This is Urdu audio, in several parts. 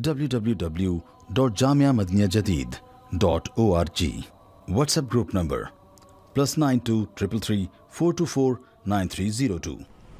www.jamiamadiniyajadid.org. WhatsApp group number +92 333 424 9302.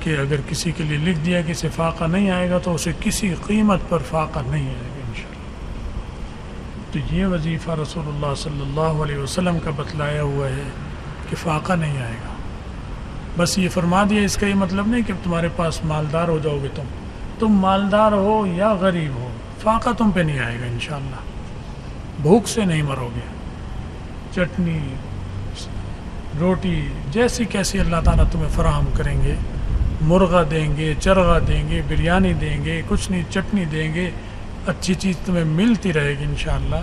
کہ اگر کسی کے لیے لکھ دیا کہ اسے فاقہ نہیں آئے گا تو اسے کسی قیمت پر فاقہ نہیں آئے گا انشاءاللہ۔ تو یہ وظیفہ رسول اللہ صلی اللہ علیہ وسلم کا بتلایا ہوا ہے کہ فاقہ نہیں آئے گا۔ بس یہ فرما دیا، اس کا یہ مطلب نہیں کہ تمہارے پاس مالدار ہو جاؤ گے تم مالدار ہو یا غریب ہو، فاقہ تم پہ نہیں آئے گا انشاءاللہ، بھوک سے نہیں مرو گے۔ چٹنی روٹی جیسی کیسی اللہ تعالیٰ تمہیں فراہم کریں گے، مرغہ دیں گے، چرغہ دیں گے، بریانی دیں گے، کچھ نہیں چٹنی دیں گے، اچھی چیز تمہیں ملتی رہے گی انشاءاللہ،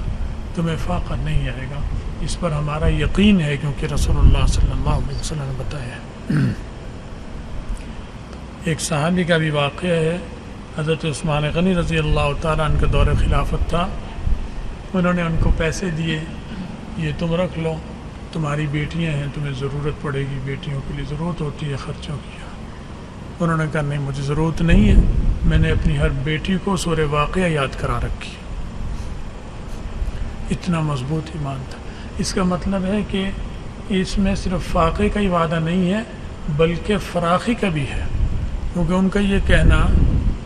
تمہیں فاقہ نہیں آئے گا۔ اس پر ہمارا یقین ہے کیونکہ رسول اللہ صلی اللہ علیہ وسلم نے بتایا ہے۔ ایک صحابی کا بھی واقعہ ہے، حضرت عثمان غنی رضی اللہ تعالیٰ عنہ کا دور خلافت تھا، انہوں نے ان کو پیسے دیے، یہ تم رکھ لو، تمہاری بیٹیاں ہیں، تمہیں ضرورت پڑے گی، بیٹیوں کے لیے ضرورت ہوتی ہے خرچوں کی۔ انہوں نے کہا نہیں مجھے ضرورت نہیں ہے، میں نے اپنی ہر بیٹی کو سورہ واقعہ یاد کرا رکھی۔ اتنا مضبوط ایمان تھا۔ اس کا مطلب ہے کہ اس میں صرف فاقے کا ہی وعدہ نہیں ہے بلکہ فراخی کا بھی ہے، کیونکہ ان کا یہ کہنا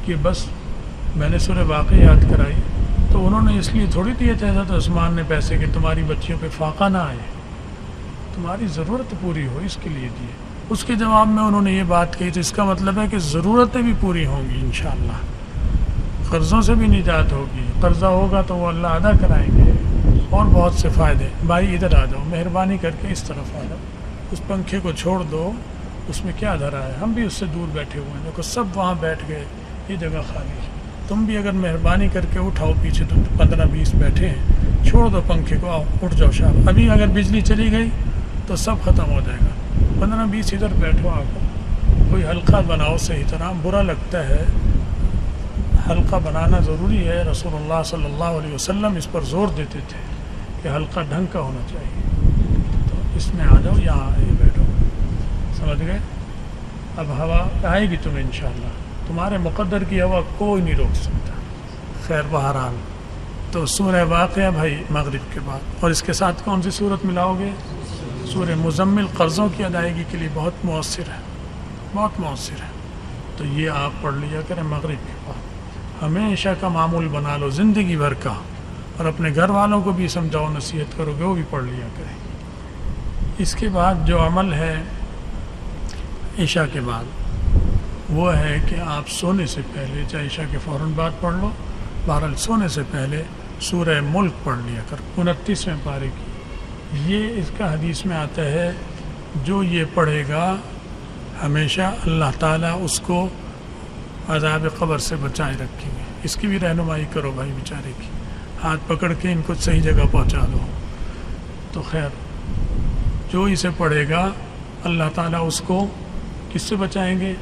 کہ بس میں نے سورہ واقعہ یاد کرائی تو انہوں نے اس لیے تھوڑی دیے تھے حضرت عثمان نے پیسے کہ تمہاری بچیوں پہ فاقہ نہ آئے، تمہاری ضرورت پوری ہو، اس کے لیے دیے۔ اس کے جواب میں انہوں نے یہ بات کہی، تو اس کا مطلب ہے کہ ضرورتیں بھی پوری ہوں گی انشاءاللہ، قرضوں سے بھی نجات ہوگی، قرضہ ہوگا تو وہ اللہ ادا کرائیں گے، اور بہت سے فائدے۔ بھائی ادھر آ جاؤ، مہربانی کر کے اس طرف آ جاؤ، اس پنکھے کو چھوڑ دو، اس میں کیا دھرا ہے، ہم بھی اس سے دور بیٹھے ہوئے ہیں، دیکھو سب وہاں بیٹھ گئے، یہ جگہ خالی ہے، تم بھی اگر مہربانی کر کے اٹھاؤ، پیچھے تو 15-20 بیٹھے ہیں، چھوڑ دو پنکھے کو، آؤ اٹھ جاؤ شام، ابھی اگر بجلی چلی گئی تو سب ختم ہو جائے گا، 15-20 ادھر بیٹھو، آ کر کوئی حلقہ بناؤ صحیح طرح، برا لگتا ہے، حلقہ بنانا ضروری ہے، رسول اللہ صلی اللہ علیہ وسلم اس پر زور دیتے تھے کہ حلقہ ڈھنگ کا ہونا چاہیے، تو اس میں آ جاؤ، یہاں آئے بیٹھو، سمجھ گئے؟ اب ہوا آئے گی تمہیں انشاءاللہ، تمہارے مقدر کی ہوا کوئی نہیں روک سکتا۔ خیر بہرحال تو سورہ واقعہ بھائی مغرب کے بعد، اور اس کے ساتھ کون سی صورت ملاؤ گے؟ سورہ مزمل قرضوں کی ادائیگی کے لیے بہت مؤثر ہے، بہت مؤثر ہے، تو یہ آپ پڑھ لیا کریں مغرب کے بعد، ہمیشہ کا معمول بنا لو زندگی بھر کا، اور اپنے گھر والوں کو بھی سمجھاؤ، نصیحت کرو گے، وہ بھی پڑھ لیا کریں۔ اس کے بعد جو عمل ہے عشاء کے بعد، وہ ہے کہ آپ سونے سے پہلے، چاہے عشاء کے فوراً بعد پڑھ لو، بہرحال سونے سے پہلے سورہ ملک پڑھ لیا کر 29ویں پارے کی۔ یہ اس کا حدیث میں آتا ہے جو یہ پڑھے گا ہمیشہ اللہ تعالیٰ اس کو عذاب قبر سے بچائے رکھیں گے۔ اس کی بھی رہنمائی کرو بھائی بیچارے کی، ہاتھ پکڑ کے ان کو صحیح جگہ پہنچا دو۔ تو خیر جو اسے پڑھے گا اللہ تعالیٰ اس کو کس سے بچائیں گے؟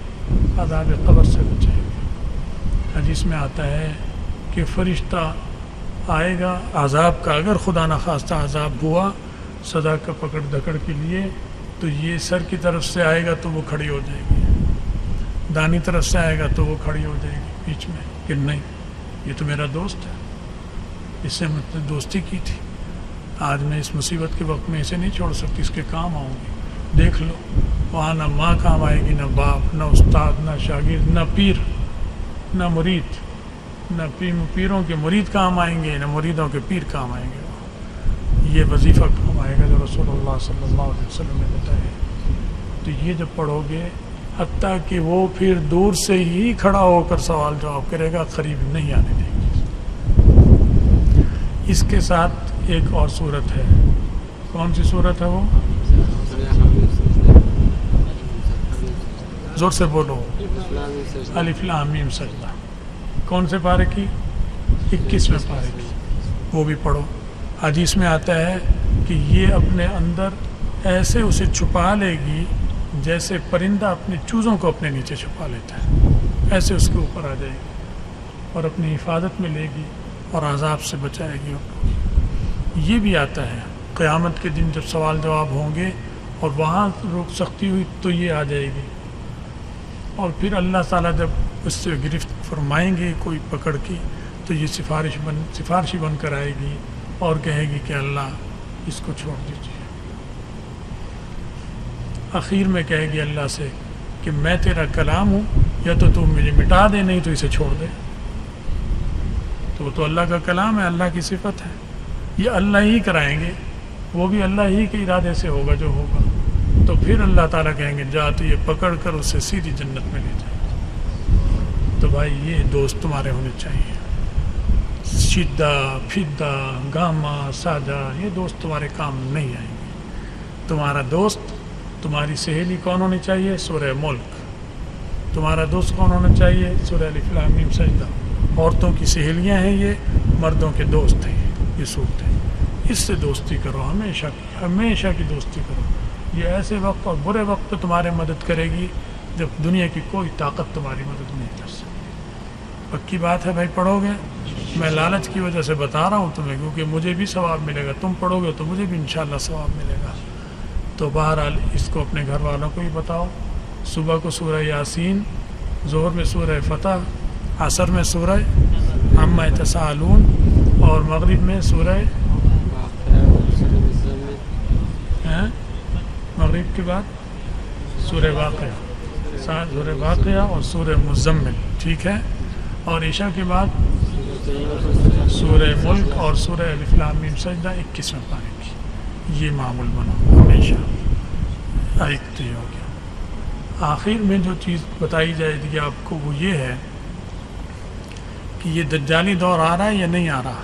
عذاب قبر سے بچائیں گے۔ حدیث میں آتا ہے کہ فرشتہ آئے گا عذاب کا، اگر خدا نخواستہ عذاب ہوا سزا کا پکڑ دھکڑ کے لیے، تو یہ سر کی طرف سے آئے گا تو وہ کھڑی ہو جائے گی، دانی طرف سے آئے گا تو وہ کھڑی ہو جائے گی بیچ میں، کہ نہیں یہ تو میرا دوست ہے، اس سے میں نے دوستی کی تھی، آج میں اس مصیبت کے وقت میں اسے نہیں چھوڑ سکتی، اس کے کام آؤں گی۔ دیکھ لو وہاں نہ ماں کام آئے گی، نہ باپ، نہ استاد، نہ شاگرد، نہ پیر، نہ مرید، نہ پیروں کے مرید کام آئیں گے، نہ مریدوں کے پیر کام آئیں گے، یہ وظیفہ کام آئے گا جو رسول اللہ صلی اللہ علیہ وسلم نے بتایا۔ تو یہ جب پڑھو گے، حتیٰ کہ وہ پھر دور سے ہی کھڑا ہو کر سوال جواب کرے گا، قریب نہیں آنے دے گی۔ اس کے ساتھ ایک اور صورت ہے، کون سی صورت ہے وہ؟ زور سے بولو، الف لام میم سجدہ، کون سے پارے کی؟ 21ویں پارے کی، وہ بھی پڑھو۔ حدیث میں آتا ہے کہ یہ اپنے اندر ایسے اسے چھپا لے گی جیسے پرندہ اپنے چوزوں کو اپنے نیچے چھپا لیتا ہے، ایسے اس کے اوپر آ جائے گی اور اپنی حفاظت میں لے گی اور عذاب سے بچائے گی۔ یہ بھی آتا ہے قیامت کے دن جب سوال جواب ہوں گے اور وہاں روک سختی ہوئی تو یہ آ جائے گی، اور پھر اللہ تعالیٰ جب اس سے گرفت فرمائیں گے کوئی پکڑ کی تو یہ سفارشی بن کر آئے گی اور کہے گی کہ اللہ اس کو چھوڑ دیجیے۔ آخر میں کہے گی اللہ سے کہ میں تیرا کلام ہوں، یا تو مجھے مٹا دے، نہیں تو اسے چھوڑ دے. تو اللہ کا کلام ہے، اللہ کی صفت ہے، یہ اللہ ہی کرائیں گے، وہ بھی اللہ ہی کے ارادے سے ہوگا جو ہوگا. تو پھر اللہ تعالیٰ کہیں گے جا تو یہ پکڑ کر اسے سیدھی جنت میں لے جائے. تو بھائی یہ دوست تمہارے ہونے چاہیے. شدہ، فدہ، گاما، ساجا، یہ دوست تمہارے کام نہیں آئیں گے. تمہارا دوست، تمہاری سہیلی کون ہونی چاہیے؟ سورہ ملک. تمہارا دوست کون ہونا چاہیے؟ سورہ الف لام میم سجدہ. عورتوں کی سہیلیاں ہیں یہ، مردوں کے دوست ہیں یہ صورت ہے. اس سے دوستی کرو، ہمیشہ کی دوستی کرو. یہ ایسے وقت اور برے وقت پہ تمہارے مدد کرے گی جب دنیا کی کوئی طاقت تمہاری مدد نہیں کر سکتی. پکی بات ہے بھائی. پڑھو گے؟ میں لالچ کی وجہ سے بتا رہا ہوں تمہیں، کیونکہ مجھے بھی ثواب ملے گا. تم پڑھو گے تو مجھے بھی انشاءاللہ ثواب ملے گا. تو بہرحال اس کو اپنے گھر والوں کو بھی بتاؤ. صبح کو سورہ یاسین، ظہر میں سورہ فتح، عصر میں سورہ عما یتساءلون، اور مغرب میں سورہ مغرب کے بعد سورہ واقعہ اور سورہ مزمل، ٹھیک ہے. اور عشاء کے بعد سورہ ملک اور سورہ الف لام میم سجدہ 21ویں پارے کی. یہ معمول بناؤ ہمیشہ. ایک تو یہ ہو گیا. آخر میں جو چیز بتائی جائے گی آپ کو وہ یہ ہے کہ یہ دجالی دور آ رہا ہے یا نہیں آ رہا؟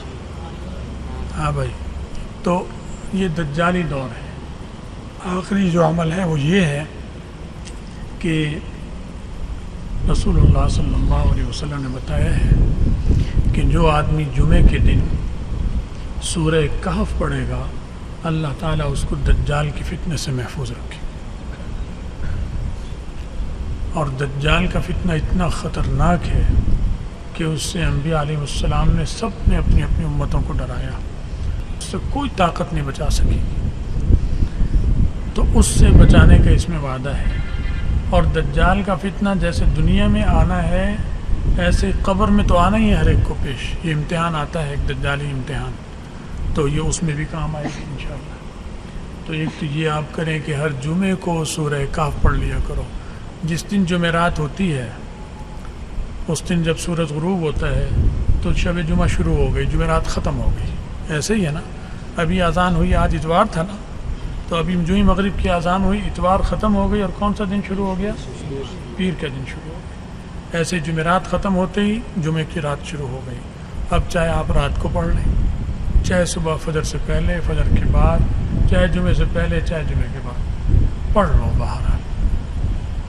ہاں بھائی. تو یہ دجالی دور ہے. آخری جو عمل ہے وہ یہ ہے کہ رسول اللہ صلی اللہ علیہ وسلم نے بتایا ہے کہ جو آدمی جمعے کے دن سورہ کہف پڑھے گا، اللہ تعالیٰ اس کو دجال کی فتنے سے محفوظ رکھے. اور دجال کا فتنہ اتنا خطرناک ہے کہ اس سے انبیاء علیہ السلام نے سب نے اپنی اپنی امتوں کو ڈرایا. اس سے کوئی طاقت نہیں بچا سکے گی. تو اس سے بچانے کا اس میں وعدہ ہے. اور دجال کا فتنہ جیسے دنیا میں آنا ہے ایسے قبر میں تو آنا ہی ہے ہر ایک کو پیش. یہ امتحان آتا ہے، ایک دجالی امتحان. تو یہ اس میں بھی کام آئے گی انشاءاللہ. تو ایک تو یہ آپ کریں کہ ہر جمعے کو سورہ کہف پڑھ لیا کرو. جس دن جمعرات ہوتی ہے اس دن جب سورج غروب ہوتا ہے تو شب جمعہ شروع ہو گئی، جمعرات ختم ہو گئی. ایسے ہی ہے نا. ابھی اذان ہوئی، آج اتوار تھا نا، تو ابھی جو ہی مغرب کی اذان ہوئی اتوار ختم ہو گئی، اور کون سا دن شروع ہو گیا؟ پیر کا دن شروع ہو گیا. ایسے جمعرات ختم ہوتے ہی جمعے کی رات شروع ہو گئی. اب چاہے آپ رات کو پڑھ لیں، چاہے صبح فجر سے پہلے، فجر کے بعد، چاہے جمعے سے پہلے، چاہے جمعے کے بعد پڑھ لو. بہرحال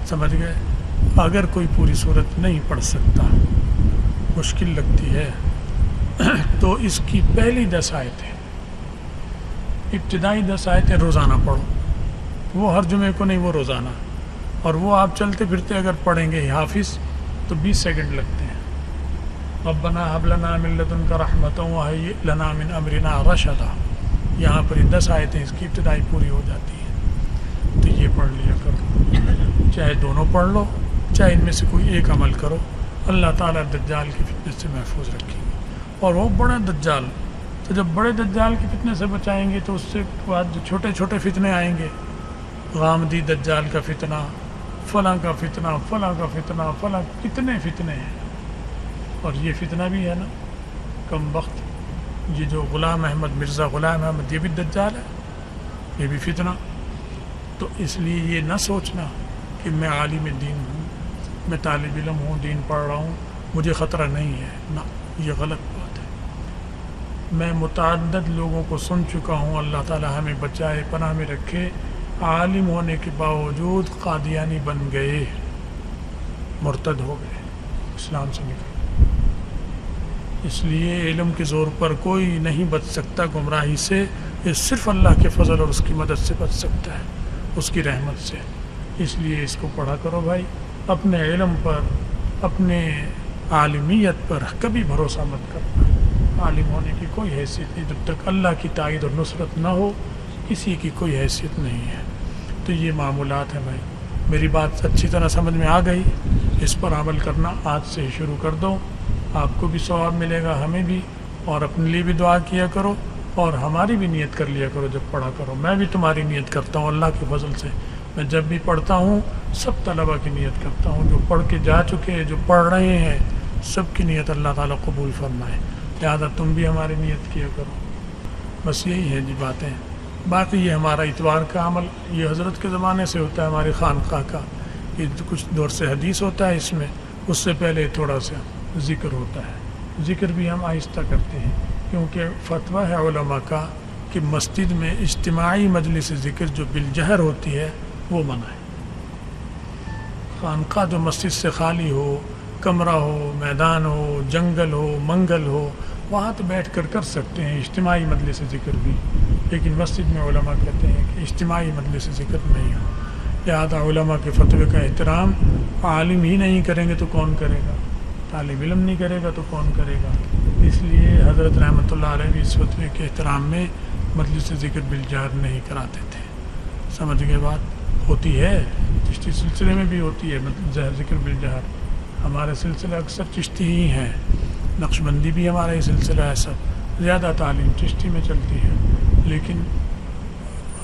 سمجھ گئے. اگر کوئی پوری صورت نہیں پڑھ سکتا، مشکل لگتی ہے، تو اس کی پہلی 10 آیتیں، ابتدائی 10 آیتیں روزانہ پڑھو. وہ ہر جمعے کو نہیں، وہ روزانہ. اور وہ آپ چلتے پھرتے اگر پڑھیں گے حافظ تو 20 سیکنڈ لگتے ہیں. ربنا هب لنا من لدنک رحمۃ وہیئ لنا من امرنا رشدا. یہاں پر 10 آیتیں اس کی ابتدائی پوری ہو جاتی ہیں. تو یہ پڑھ لیا کرو. چاہے دونوں پڑھ لو، چاہے ان میں سے کوئی ایک عمل کرو. اللہ تعالیٰ دجال کی فتنے سے محفوظ رکھیں گے. اور وہ بڑا دجال، تو جب بڑے دجال کی فتنے سے بچائیں گے تو اس سے بعد جو چھوٹے چھوٹے فتنے آئیں گے، غامدی دجال کا فتنہ، فلاں کا فتنہ، فلاں کا فتنہ، فلاں، کتنے فتنے ہیں. اور یہ فتنہ بھی ہے نا کم وقت. یہ جو غلام احمد، مرزا غلام احمد، یہ بھی دجال ہے، یہ بھی فتنہ. تو اس لیے یہ نہ سوچنا کہ میں عالم دین ہوں، میں طالب علم ہوں، دین پڑھ رہا ہوں، مجھے خطرہ نہیں ہے. نہ، یہ غلط بات ہے. میں متعدد لوگوں کو سن چکا ہوں، اللہ تعالی ہمیں بچائے، پناہ میں رکھے، عالم ہونے کے باوجود قادیانی بن گئے، مرتد ہو گئے، اسلام سے نکل. اس لیے علم کے زور پر کوئی نہیں بچ سکتا گمراہی سے. یہ صرف اللہ کے فضل اور اس کی مدد سے بچ سکتا ہے، اس کی رحمت سے. اس لیے اس کو پڑھا کرو بھائی. اپنے علم پر، اپنے عالمیت پر کبھی بھروسہ مت کرنا. عالم ہونے کی کوئی حیثیت نہیں، جب تک اللہ کی تائید اور نصرت نہ ہو کسی کی کوئی حیثیت نہیں ہے. تو یہ معمولات ہیں بھائی. میری بات اچھی طرح سمجھ میں آ گئی. اس پر عمل کرنا آج سے ہی شروع کر دو. آپ کو بھی ثواب ملے گا، ہمیں بھی. اور اپنے لیے بھی دعا کیا کرو، اور ہماری بھی نیت کر لیا کرو جب پڑھا کرو. میں بھی تمہاری نیت کرتا ہوں اللہ کے فضل سے. میں جب بھی پڑھتا ہوں سب طلبہ کی نیت کرتا ہوں، جو پڑھ کے جا چکے ہیں، جو پڑھ رہے ہیں، سب کی نیت اللہ تعالیٰ قبول فرمائے، لہٰذا تم بھی ہماری نیت کیا کرو۔ بس یہی ہے جی باتیں۔ باقی یہ ہمارا اتوار کا عمل یہ حضرت کے زمانے سے ہوتا ہے، ہماری خانقاہ کا، یہ کچھ دور سے حدیث ہوتا ہے اس میں، اس سے پہلے تھوڑا سا ذکر ہوتا ہے۔ ذکر بھی ہم آہستہ کرتے ہیں کیونکہ فتویٰ ہے علماء کا کہ مسجد میں اجتماعی مجلس ذکر جو بالجہر ہوتی ہے وہ منع ہے۔ خانقاہ جو مسجد سے خالی ہو، کمرہ ہو، میدان ہو، جنگل ہو، منگل ہو، وہاں تو بیٹھ کر کر سکتے ہیں اجتماعی مجلس ذکر بھی، لیکن مسجد میں علماء کہتے ہیں کہ اجتماعی مجلس ذکر نہیں ہو۔ لہٰذا علماء کے فتوے کا احترام عالم ہی نہیں کریں گے تو کون کرے گا، طالب علم نہیں کرے گا تو کون کرے گا۔ اس لیے حضرت رحمۃ اللہ علیہ بھی اس فتوے کے احترام میں مجلس ذکر بالجہر نہیں کراتے تھے۔ سمجھ گئے بات؟ ہوتی ہے چشتی سلسلے میں بھی ہوتی ہے ذکر بالجہر، ہمارے سلسلے اکثر چشتی ہی ہیں، نقش بندی بھی ہمارا یہ سلسلہ ہے، سب زیادہ تعلیم چشتی میں چلتی ہے، لیکن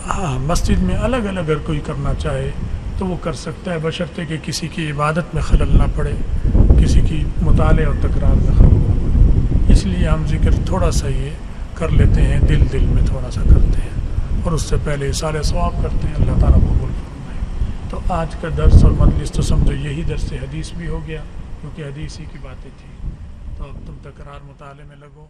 ہاں مسجد میں الگ الگ اگر کوئی کرنا چاہے تو وہ کر سکتا ہے، بشرطے کہ کسی کی عبادت میں خلل نہ پڑے، کسی کی مطالعہ اور تکرار میں خلل نہ پڑے۔ اس لیے ہم ذکر تھوڑا سا یہ کر لیتے ہیں، دل میں تھوڑا سا کرتے ہیں، اور اس سے پہلے اشارے ثواب کرتے ہیں، اللہ تعالیٰ قبول فرمائے۔ تو آج کا درس اور مجلس تو سمجھو یہی درس حدیث بھی ہو گیا، کیونکہ حدیث ہی کی باتیں تھیں، تو اب تم تکرار مطالعے میں لگو۔